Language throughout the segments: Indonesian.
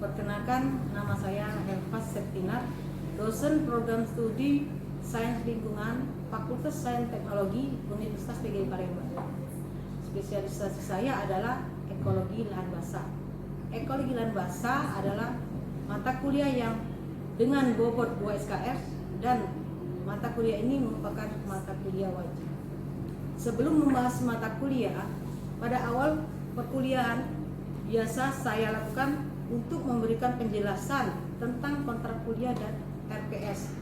Perkenalkan, nama saya Helvas Septinar, dosen program studi Sains Lingkungan, Fakultas Sains Teknologi, Universitas PGRI Palembang. Spesialisasi saya adalah ekologi lahan basah. Ekologi lahan basah adalah mata kuliah yang dengan bobot 2 SKS dan mata kuliah ini merupakan mata kuliah wajib. Sebelum membahas mata kuliah, pada awal perkuliahan biasa saya lakukan untuk memberikan penjelasan tentang kontrak kuliah dan RPS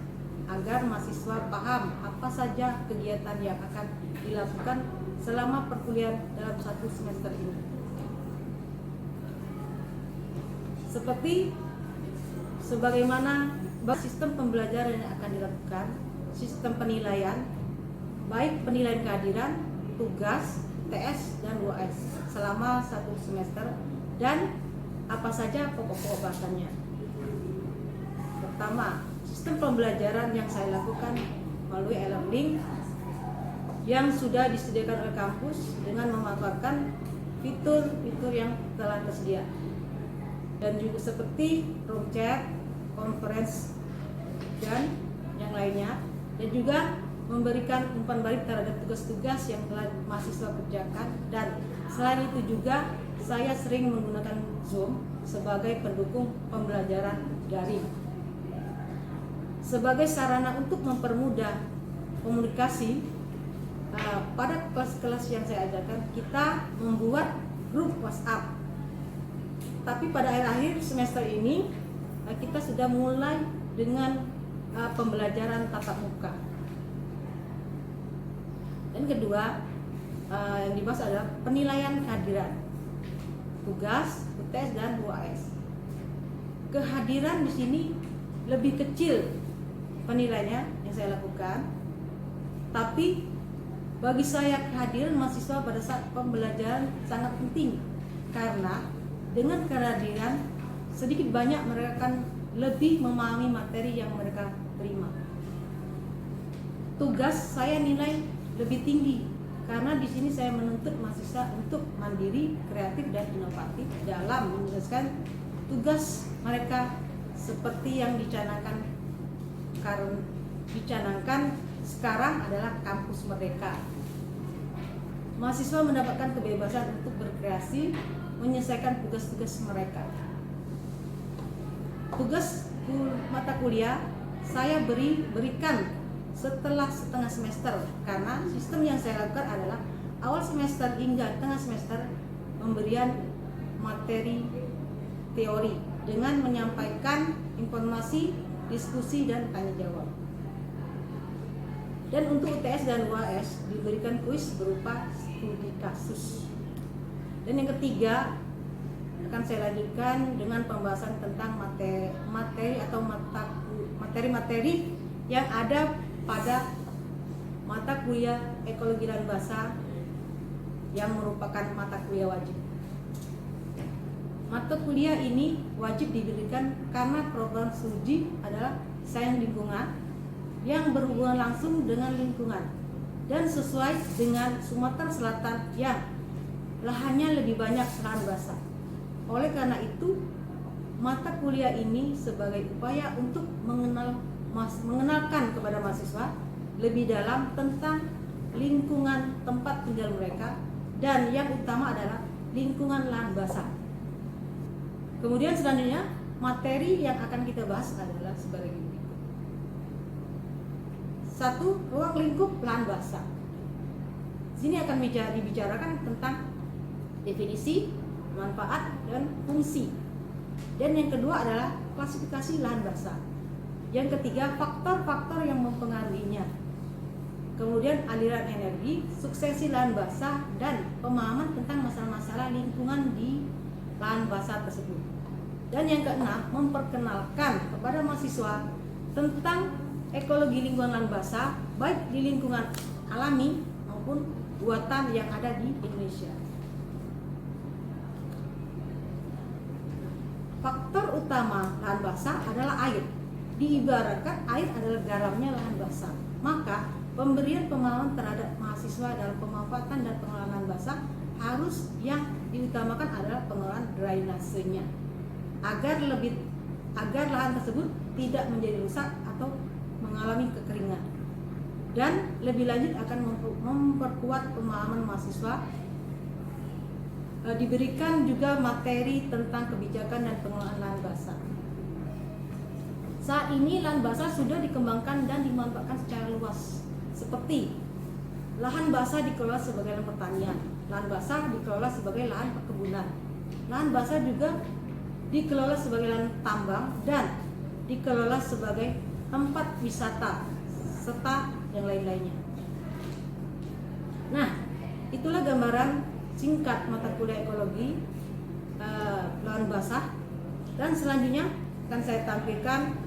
agar mahasiswa paham apa saja kegiatan yang akan dilakukan selama perkuliahan dalam 1 semester ini. Seperti sebagaimana sistem pembelajaran yang akan dilakukan, sistem penilaian, baik penilaian kehadiran, tugas, TS, dan UAS selama 1 semester, dan apa saja pokok-pokok bahasannya. Pertama, sistem pembelajaran yang saya lakukan melalui e-learning yang sudah disediakan oleh kampus dengan memanfaatkan fitur-fitur yang telah tersedia, dan juga seperti room chat, conference, dan yang lainnya, dan juga memberikan umpan balik terhadap tugas-tugas yang telah mahasiswa kerjakan. Dan selain itu juga saya sering menggunakan Zoom sebagai pendukung pembelajaran daring sebagai sarana untuk mempermudah komunikasi. Pada kelas-kelas yang saya ajarkan, kita membuat grup WhatsApp. Tapi pada akhir semester ini kita sudah mulai dengan pembelajaran tatap muka. Dan kedua, yang dibahas adalah penilaian kehadiran, tugas, UTS, dan UAS. Kehadiran di sini lebih kecil penilaiannya yang saya lakukan, tapi bagi saya kehadiran mahasiswa pada saat pembelajaran sangat penting, karena dengan kehadiran sedikit banyak mereka akan lebih memahami materi yang mereka terima. Tugas saya nilai lebih tinggi karena di sini saya menuntut mahasiswa untuk mandiri, kreatif, dan inovatif dalam menyelesaikan tugas mereka seperti yang dicanangkan sekarang adalah kampus merdeka. Mahasiswa mendapatkan kebebasan untuk berkreasi, menyelesaikan tugas-tugas mereka. Tugas mata kuliah saya berikan setelah setengah semester, karena sistem yang saya lakukan adalah awal semester hingga tengah semester pemberian materi teori dengan menyampaikan informasi, diskusi, dan tanya jawab. Dan untuk UTS dan UAS diberikan kuis berupa studi kasus. Dan yang ketiga, akan saya lanjutkan dengan pembahasan tentang materi-materi yang ada pada mata kuliah ekologi lahan basah yang merupakan mata kuliah wajib. Mata kuliah ini wajib diberikan karena program studi adalah sains lingkungan yang berhubungan langsung dengan lingkungan dan sesuai dengan Sumatera Selatan yang lahannya lebih banyak lahan basah. Oleh karena itu, mata kuliah ini sebagai upaya untuk mengenalkan kepada mahasiswa lebih dalam tentang lingkungan tempat tinggal mereka, dan yang utama adalah lingkungan lahan basah. Kemudian selanjutnya, materi yang akan kita bahas adalah sebagai berikut. 1. Ruang lingkup lahan basah. Sini akan dibicarakan tentang definisi, manfaat, dan fungsi. Dan yang kedua adalah klasifikasi lahan basah. Yang ketiga, faktor-faktor yang mempengaruhinya. Kemudian aliran energi, suksesi lahan basah, dan pemahaman tentang masalah-masalah lingkungan di lahan basah tersebut. Dan yang keenam, memperkenalkan kepada mahasiswa tentang ekologi lingkungan lahan basah, baik di lingkungan alami maupun buatan yang ada di Indonesia. Faktor utama lahan basah adalah air. Diibaratkan air adalah garamnya lahan basah. Maka pemberian pemahaman terhadap mahasiswa dalam pemanfaatan dan pengelolaan lahan basah harus yang diutamakan adalah pengelolaan drainasenya. agar lahan tersebut tidak menjadi rusak atau mengalami kekeringan. Dan lebih lanjut akan memperkuat pemahaman mahasiswa. Diberikan juga materi tentang kebijakan dan pengelolaan lahan basah. Saat ini lahan basah sudah dikembangkan dan dimanfaatkan secara luas, seperti lahan basah dikelola sebagai lahan pertanian, lahan basah dikelola sebagai lahan perkebunan, lahan basah juga dikelola sebagai lahan tambang dan dikelola sebagai tempat wisata serta yang lain-lainnya. Nah, itulah gambaran singkat mata kuliah ekologi lahan basah, dan selanjutnya akan saya tampilkan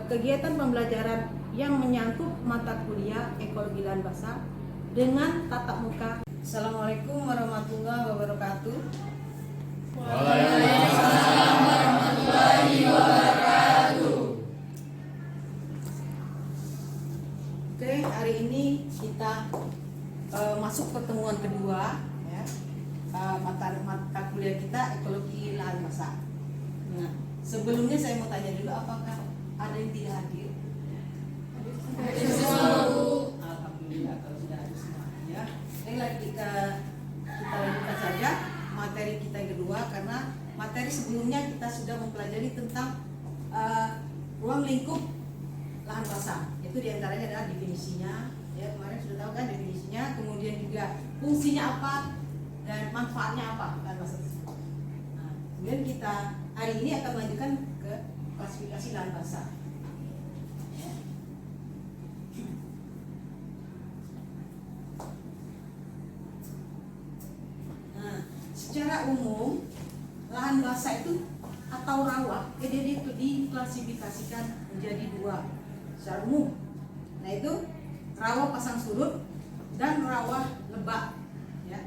kegiatan pembelajaran yang menyangkut mata kuliah ekologi lahan basah dengan tatap muka. Assalamualaikum warahmatullahi wabarakatuh. Waalaikumsalam warahmatullahi wabarakatuh. Oke, hari ini kita masuk pertemuan kedua ya, mata kuliah kita ekologi lahan basah. Nah, sebelumnya saya mau tanya dulu, apakah ada yang tidak hadir? Alhamdulillah kalau sudah hadir semua ya. Baiklah, kita lanjutkan saja materi kita yang kedua, karena materi sebelumnya kita sudah mempelajari tentang ruang lingkup lahan basah. Itu diantaranya adalah definisinya, ya kemarin sudah tahu kan definisinya, kemudian juga fungsinya apa dan manfaatnya apa lahan basah tersebut. Nah, kemudian kita hari ini akan melanjutkan ke klasifikasi lahan basah. Nah, secara umum lahan basah itu atau rawa dia diklasifikasikan menjadi dua secara umum. Nah, itu rawa pasang surut dan rawa lebak ya.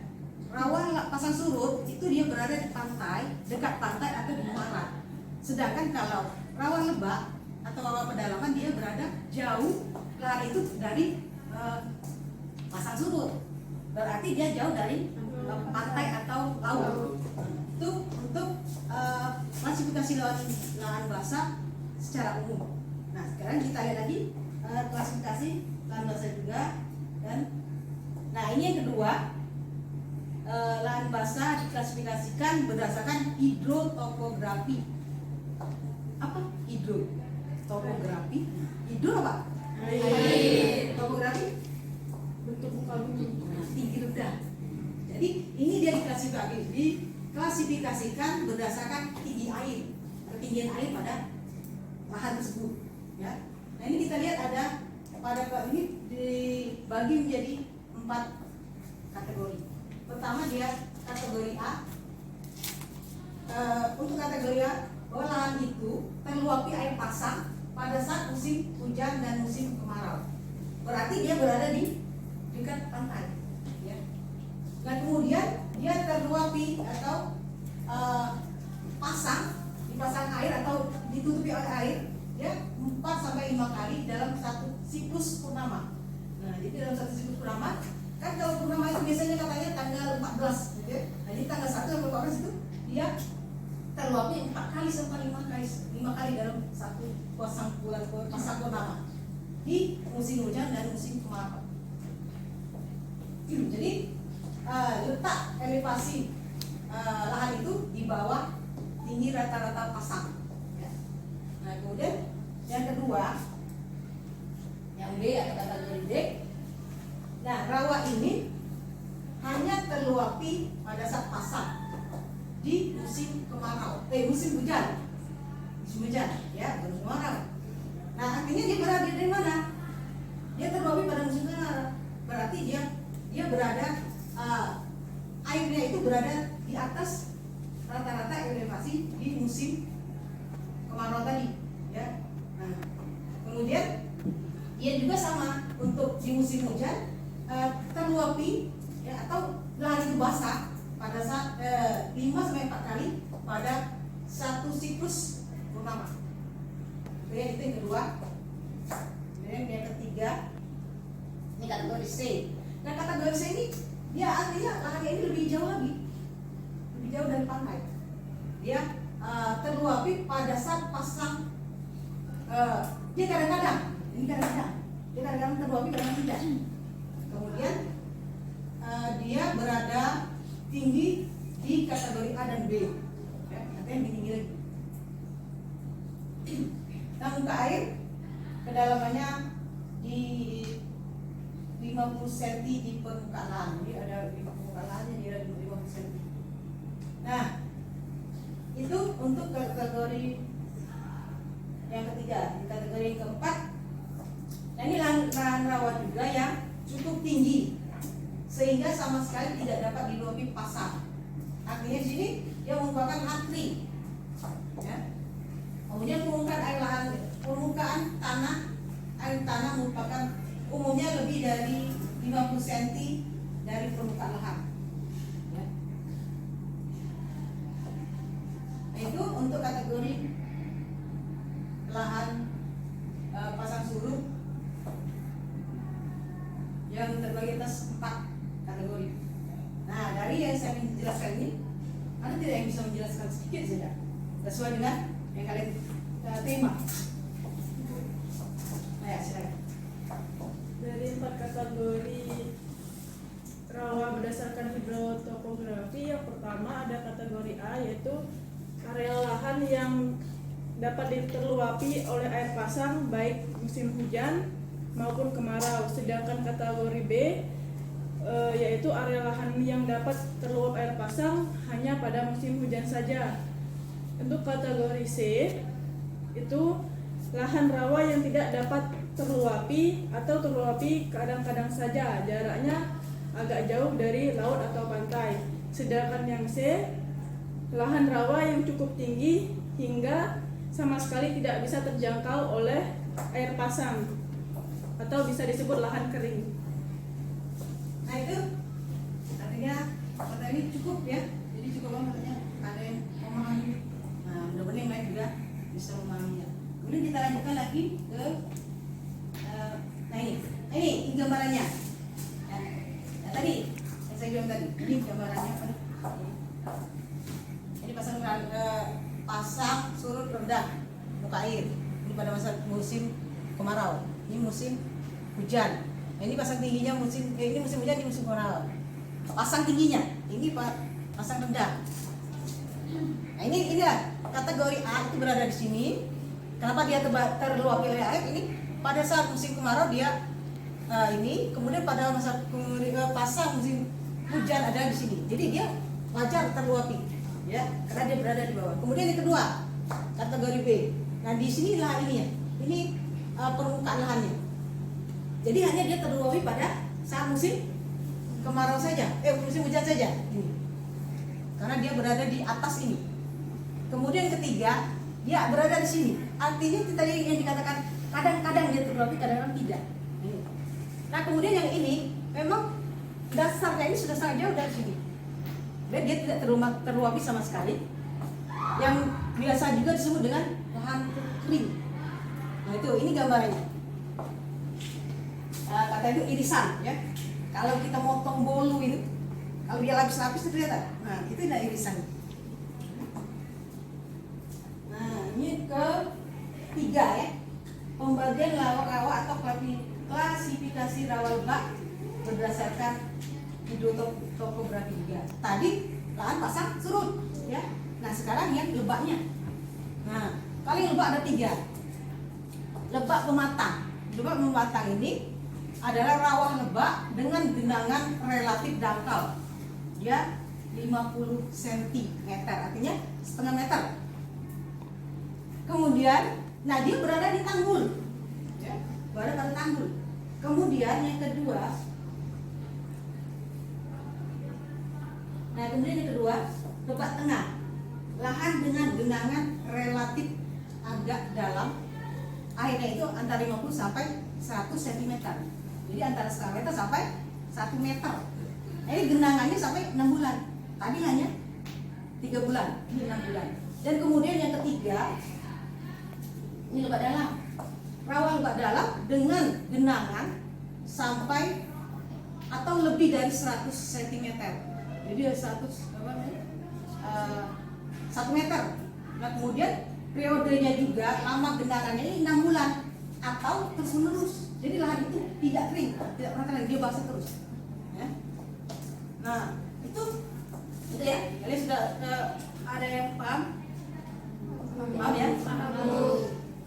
Rawa pasang surut itu dia berada di pantai, dekat pantai atau di muara. Sedangkan kalau rawa lebak atau rawa pedalaman dia berada jauh lahan itu dari pasang surut. Berarti dia jauh dari pantai atau laut. Itu untuk klasifikasi lahan basah secara umum. Nah, sekarang kita lihat lagi klasifikasi lahan basah juga. Dan nah, ini yang kedua, lahan basah diklasifikasikan berdasarkan hidrotopografi. Apa hidrotopografi? Hidro apa? Air. Topografi bentuk muka bumi, tinggi rendah. Jadi ini dia diklasifikasikan berdasarkan tinggi air, ketinggian air pada lahan tersebut ya. Nah, ini kita lihat ada pada ini dibagi menjadi 4 kategori. Pertama dia kategori A. Untuk kategori A, bahwa lahan itu terluapi air pasang pada saat musim hujan dan musim kemarau. Berarti dia berada di dekat pantai ya. Nah, kemudian dia terluapi atau dipasang air atau ditutupi oleh air ya 4 sampai 5 kali dalam satu siklus purnama. Nah, jadi dalam satu siklus purnama kan, kalau purnama itu biasanya katanya tanggal 14 gitu ya. Nah, jadi tanggal 1 sampai 14 itu dia terluapi 4 kali sampai 5 kali dalam satu pasang purnama di musim hujan dan musim kemarau. Jadi letak elevasi lahan itu di bawah tinggi rata-rata pasang ya. Nah, kemudian yang kedua, yang B atau kategori D. Nah, rawa ini hanya terluapi pada saat pasang di musim kemarau, musim hujan ya, bukan kemarau. Nah, artinya dia berada di mana? Dia terluapi pada musim kemarau, berarti dia berada airnya itu berada di atas rata-rata elevasi di musim kemarau tadi ya. Nah, kemudian dia juga sama untuk di musim hujan terluapi ya, atau lahan itu basah pada saat 5 sampai 4 kali pada satu siklus purnama. Oke, itu yang kedua. Dan yang ketiga, ini kategori C. Nah, kategori C ini dia artinya lahannya ini lebih jauh lagi, lebih jauh dari pantai. Dia terluapi pada saat pasang. Dia kadang-kadang terluapi, kadang tidak. Kemudian dia berada tinggi di kategori A dan B, ya, artinya lebih tinggi lagi. Nah, muka air kedalamannya di 50 cm di permukaan lahan. Jadi ada di permukaan lahannya dia ada 50 cm. Nah, itu untuk kategori yang ketiga. Di kategori yang keempat, nah ini lahan rawa juga yang cukup tinggi sehingga sama sekali tidak dapat diluapi pasang. Artinya di sini dia merupakan hatri, ya. Kemudian permukaan air tanah merupakan umumnya lebih dari 50 cm dari permukaan lahan, ya. Nah, itu untuk kategori lahan pasang surut yang terbagi atas 4 kategori. Nah, dari yang saya menjelaskan ini, ada tidak yang bisa menjelaskan sedikit saja sesuai dengan yang kalian tema? Nah, ya, silakan. Dari 4 kategori rawa berdasarkan hidrotopografi, yang pertama ada kategori A, yaitu area lahan yang dapat terluapi oleh air pasang baik musim hujan maupun kemarau. Sedangkan kategori B yaitu area lahan yang dapat terluap air pasang hanya pada musim hujan saja. Untuk kategori C itu lahan rawa yang tidak dapat terluapi atau terluapi kadang-kadang saja, jaraknya agak jauh dari laut atau pantai. Sedangkan yang C, lahan rawa yang cukup tinggi hingga sama sekali tidak bisa terjangkau oleh air pasang atau bisa disebut lahan kering. Nah, itu artinya kata ini cukup, ya. Jadi cukup banget katanya, ada yang memahami. Nah, mudah-mudahan yang lain juga bisa memahaminya. Kemudian kita lanjutkan lagi ke nah ini gambarannya, ya. Nah, tadi yang saya bilang tadi, ini gambarannya. Ini pasang surut rendah muka air. Ini pada masa musim kemarau. Ini musim hujan. Nah, ini pasang tingginya ini musim hujan, ini musim kemarau. Pasang tingginya, ini pasang rendah. Nah, inilah kategori A itu berada di sini. Kenapa dia terluapi oleh air? Ini pada saat musim kemarau dia ini, kemudian pada masa pasang musim hujan ada di sini. Jadi dia wajar terluapi, ya, karena dia berada di bawah. Kemudian yang kedua, kategori B. Nah, di sini lahan ini ya. Ini permukaan lahannya. Jadi hanya dia terluapi pada saat musim kemarau saja, musim hujan saja. Ini. Karena dia berada di atas ini. Kemudian ketiga, dia berada di sini. Artinya itu tadi yang dikatakan kadang-kadang dia terluapi, kadang-kadang tidak. Nah, kemudian yang ini memang dasarnya ini sudah sangat jauh dari sini. Dan dia tidak terluapi sama sekali. Yang biasa juga disebut dengan lahan kering. Nah, itu ini gambarannya. Kata itu irisan, ya. Kalau kita motong bolu itu, kalau dia lapis-lapis itu ternyata, nah itu tidak irisan. Nah, ini ketiga, ya, pembagian rawa atau klasifikasi rawa lebak berdasarkan hidrotopografi juga. Tadi lahan pasang surut, ya. Nah, sekarang yang lebaknya. Nah, kalau yang lebak ada 3. Lebak pematang. Lebak pematang ini adalah rawa lebak dengan genangan relatif dangkal. Dia 50 cm, artinya setengah meter. Kemudian, nah dia berada di tanggul, ya, berada pada tanggul. Kemudian yang kedua, lebak tengah, lahan dengan genangan relatif agak dalam, airnya itu antara 50 sampai 100 cm. Jadi antara setengah meter sampai 1 meter. Ini genangannya sampai 6 bulan. Tadi hanya 3 bulan, ini 6 bulan. Dan kemudian yang ketiga, ini lebak dalam. Rawa lebak dalam dengan genangan sampai atau lebih dari 100 cm. Jadi 100 1 meter. Nah kemudian periodenya juga lama genangannya ini 6 bulan atau terus menerus. Jadi lahan itu tidak kering, tidak pernah kering, dia basah terus. Ya. Nah itu ya. Kalian sudah ada yang paham? Paham ya?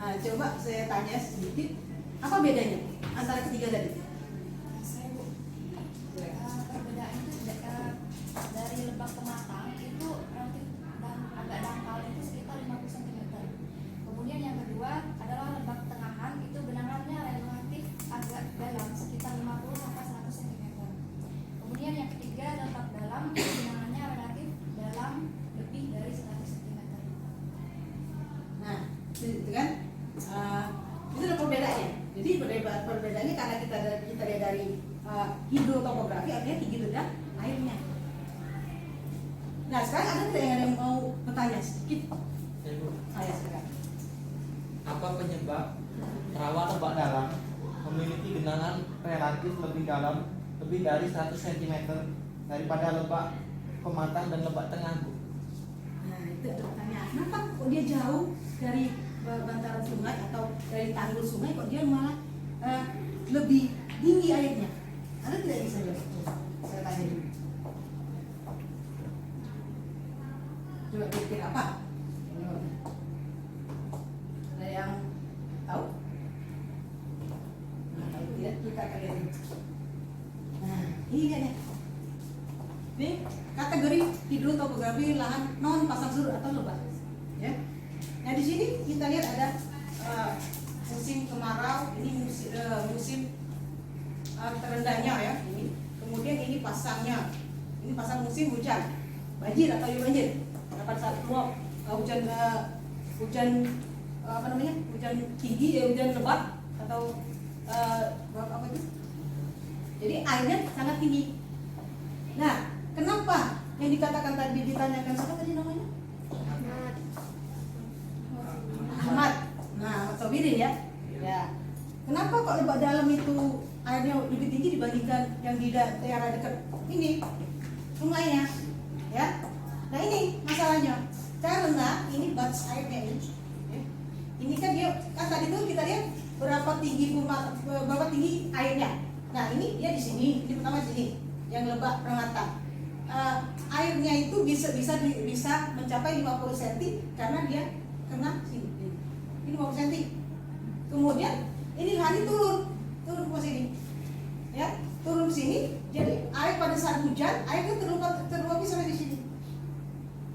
Nah, coba saya tanya sedikit, apa bedanya antara ketiga tadi? Perbedaan itu dari lebak ke matang itu relatif dan agak dangkal itu sekitar 50 cm. Kemudian yang kedua adalah lebak tengahan, itu benangannya relatif agak dalam sekitar 50 sampai 100 cm. Kemudian yang ketiga adalah lebak dalam, benangannya relatif dalam lebih dari 100 cm. Nah, itu kan itu adalah perbedaannya. Jadi perbedaannya karena kita lihat dari hidrotopografi, artinya tinggi rendah airnya. Nah sekarang ada tidak yang mau bertanya sedikit? Saya sekarang. Apa penyebab rawa lebak dalam memiliki genangan relatif lebih dalam lebih dari 100 cm daripada lebak pematang dan lebak tengah, Bu? Nah itu ada pertanyaan. Kenapa kok dia jauh dari bantaran sungai atau dari tanggul sungai, kok dia malah lebih tinggi airnya? Ada tidak bisa jawab? Saya tanya dulu. Coba pikir apa? Ada yang tahu? Nah, kalau tidak kita akan lihat. Nah, ini dia nih. Ini kategori hidrotopografi lahan non pasang surut atau lebat. Ya. Nah di sini kita lihat ada musim kemarau, ini musim terendahnya ya. Ini. Kemudian ini pasangnya, ini pasang musim hujan, banjir atau banjir. Pada saat keluar hujan apa namanya, hujan tinggi ya, hujan lebat atau apa itu? Jadi airnya sangat tinggi. Nah, kenapa yang dikatakan tadi, ditanyakan siapa tadi namanya? Ahmad. Nah, Ahmad Sobirin ya. Ya. Kenapa kok lebak dalam itu airnya lebih tinggi dibandingkan yang di daerah dekat ini sungainya? Ya. Nah ini masalahnya, karena ini batas airnya ini. Ya. Ini kan dia kan tadi tuh kita lihat berapa tinggi airnya. Nah ini dia di sini, ini pertama di sini yang lebak permatang. Airnya itu bisa mencapai 50 cm karena dia kena sini. Ini 50 cm. Kemudian ini lahannya turun ke sini. Ya, turun ke sini. Jadi air pada saat hujan, airnya terluap sampai di sini.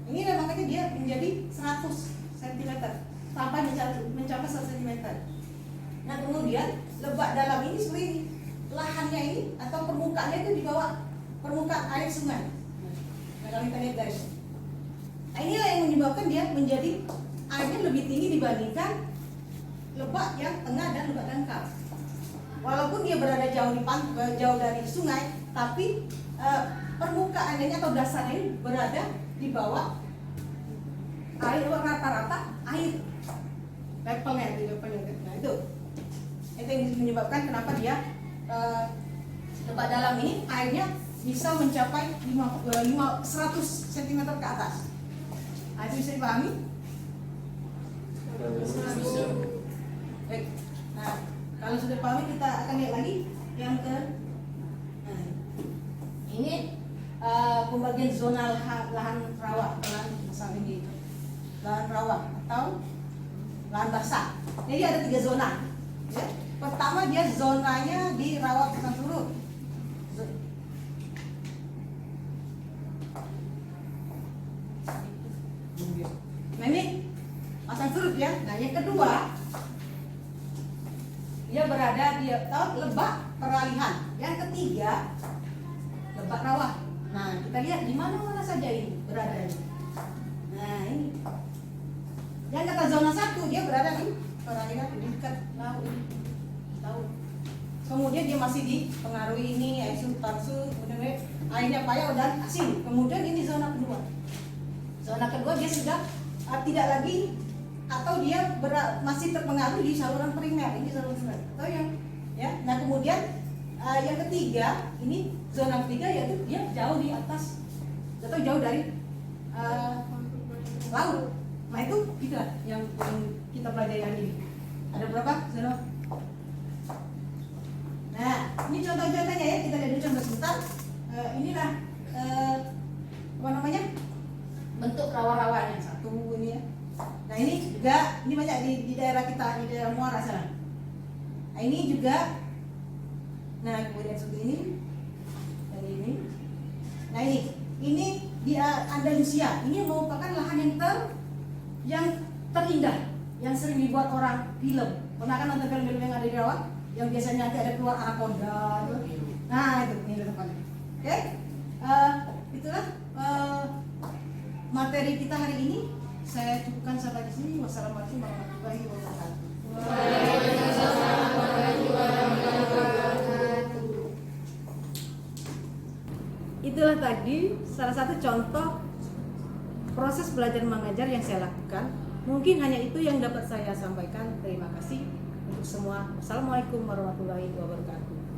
Ini makanya dia menjadi 100 cm sampai mencapai 100 cm. Nah kemudian lebak dalam ini seperti ini, lahannya ini atau permukaannya itu di bawah permukaan air sungai. Nah kalau kita lihat guys, nah, inilah yang menyebabkan dia menjadi airnya lebih tinggi dibandingkan lebak yang tengah dan lebak dangkal. Walaupun dia berada jauh dari sungai, tapi permukaannya atau dasarnya ini berada di bawah air, rata-rata air levelnya. Nah itu yang menyebabkan kenapa dia lebak dalam ini airnya bisa mencapai 100 cm ke atas. Nah, itu bisa dipahami? Baik. Nah kalau sudah pahami, kita akan lihat lagi yang ke ini pembagian zona lahan rawa, lahan rawa atau lahan basah. Jadi ada 3 zona. Ya. Pertama dia zonanya di rawa pasang surut. Nah ini pasang surut ya. Nah yang kedua dia berada di lebak peralihan. Yang ketiga lebak rawa. Nah kita lihat di mana saja ini berada. Nah ini yang kata zona 1 dia berada di peralihan di dekat laut ini. Kemudian dia masih dipengaruhi ini air surut, kemudian airnya payau dan asin. Kemudian ini zona kedua. Zona kedua dia sudah tidak lagi atau dia masih terpengaruh di saluran primer. Ini saluran primer. Atau yang ya. Nah kemudian yang ketiga ini zona ketiga yaitu dia jauh di atas atau jauh dari laut. Nah itu kita yang kita pelajari hari ini. Ada berapa? Zeno? Nah, ini contoh-contohnya ya, kita lihat dulu contoh sebentar. Inilah apa namanya? Bentuk rawa-rawanya. Satu ini ya. Nah ini juga, ini banyak di daerah kita, di daerah Muara sana. Nah ini juga, nah kemudian seperti ini, dan ini. Nah ini di Andalusia. Ini merupakan lahan yang terindah, yang sering dibuat orang film. Pernah kan nonton film-film yang ada di Rawa? Yang biasanya nanti ada keluar anaconda. Nah itu, ini tempatnya. Oke, itulah materi kita hari ini. Saya cukupkan sampai di sini. Wassalamualaikum warahmatullahi wabarakatuh. Itulah tadi salah satu contoh proses belajar mengajar yang saya lakukan. Mungkin hanya itu yang dapat saya sampaikan. Terima kasih untuk semua. Wassalamualaikum warahmatullahi wabarakatuh.